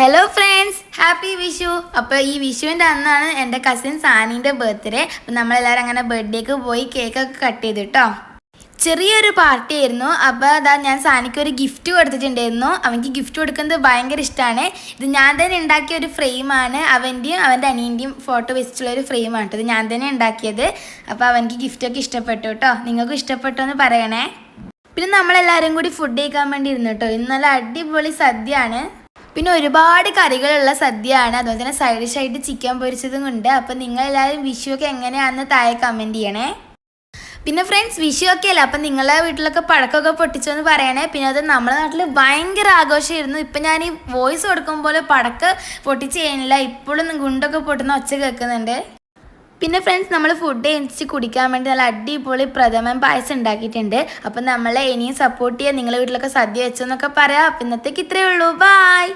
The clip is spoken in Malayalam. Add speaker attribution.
Speaker 1: Hello friends, happy Vishu. അപ്പോൾ ഈ വിഷുവിൻ്റെ അന്നാണ് എൻ്റെ കസിൻ സാനീൻ്റെ ബർത്ത്ഡേ. അപ്പോൾ നമ്മളെല്ലാവരും അങ്ങനെ ബർത്ത്ഡേക്ക് പോയി കേക്കൊക്കെ കട്ട് ചെയ്തു കേട്ടോ. ചെറിയൊരു പാർട്ടി ആയിരുന്നു. അപ്പോൾ അതാ ഞാൻ സാനിക്ക് ഒരു ഗിഫ്റ്റ് കൊടുത്തിട്ടുണ്ടായിരുന്നു. അവനിക്ക് ഗിഫ്റ്റ് കൊടുക്കുന്നത് ഭയങ്കര ഇഷ്ടമാണ്. ഇത് ഞാൻ തന്നെ ഉണ്ടാക്കിയ ഒരു ഫ്രെയിമാണ്. അവൻ്റെയും അവൻ്റെ അനിയൻ്റെയും ഫോട്ടോ വെച്ചിട്ടുള്ളൊരു ഫ്രെയിമാണ് കേട്ടോ. ഇത് ഞാൻ തന്നെ ഉണ്ടാക്കിയത്. അപ്പോൾ അവനിക്ക് ഗിഫ്റ്റൊക്കെ ഇഷ്ടപ്പെട്ടു കേട്ടോ. നിങ്ങൾക്കും ഇഷ്ടപ്പെട്ടോ എന്ന് പറയണേ. പിന്നെ നമ്മളെല്ലാവരും കൂടി ഫുഡ് കഴിക്കാൻ വേണ്ടി ഇരുന്നു കേട്ടോ. ഇന്ന് നല്ല അടിപൊളി സദ്യയാണ്. പിന്നെ ഒരുപാട് കറികളുള്ള സദ്യയാണ്. അതുപോലെ തന്നെ സൈഡ് ഡിഷായിട്ട് ചിക്കൻ പൊരിച്ചതും ഉണ്ട്. അപ്പം നിങ്ങളെല്ലാവരും വിഷുവൊക്കെ എങ്ങനെയാണെന്ന് താഴെ കമൻറ്റ് ചെയ്യണേ. പിന്നെ ഫ്രണ്ട്സ്, വിഷു ഒക്കെ അല്ലേ, അപ്പം നിങ്ങളെ വീട്ടിലൊക്കെ പടക്കമൊക്കെ പൊട്ടിച്ചോ എന്ന് പറയണേ. പിന്നെ അത് നമ്മുടെ നാട്ടിൽ ഭയങ്കര ആഘോഷമായിരുന്നു. ഇപ്പം ഞാൻ ഈ വോയിസ് കൊടുക്കുമ്പോൾ പടക്ക പൊട്ടിച്ച് ചെയ്യുന്നില്ല, ഇപ്പോഴും ഗുണ്ടൊക്കെ പൊട്ടുന്ന ഒച്ച കേൾക്കുന്നുണ്ട്. പിന്നെ ഫ്രണ്ട്സ്, നമ്മൾ ഫുഡ് കഴിച്ച് കുടിക്കാൻ വേണ്ടി നല്ല അടിപൊളി പ്രഥമൻ പായസം ഉണ്ടാക്കിയിട്ടുണ്ട്. അപ്പം നമ്മളെ ഇനിയും സപ്പോർട്ട് ചെയ്യാൻ നിങ്ങളുടെ വീട്ടിലൊക്കെ സദ്യ വെച്ചെന്നൊക്കെ പറയാം. അപ്പം ഇന്നത്തേക്ക് ഇത്രയേ ഉള്ളൂ. ബായ്.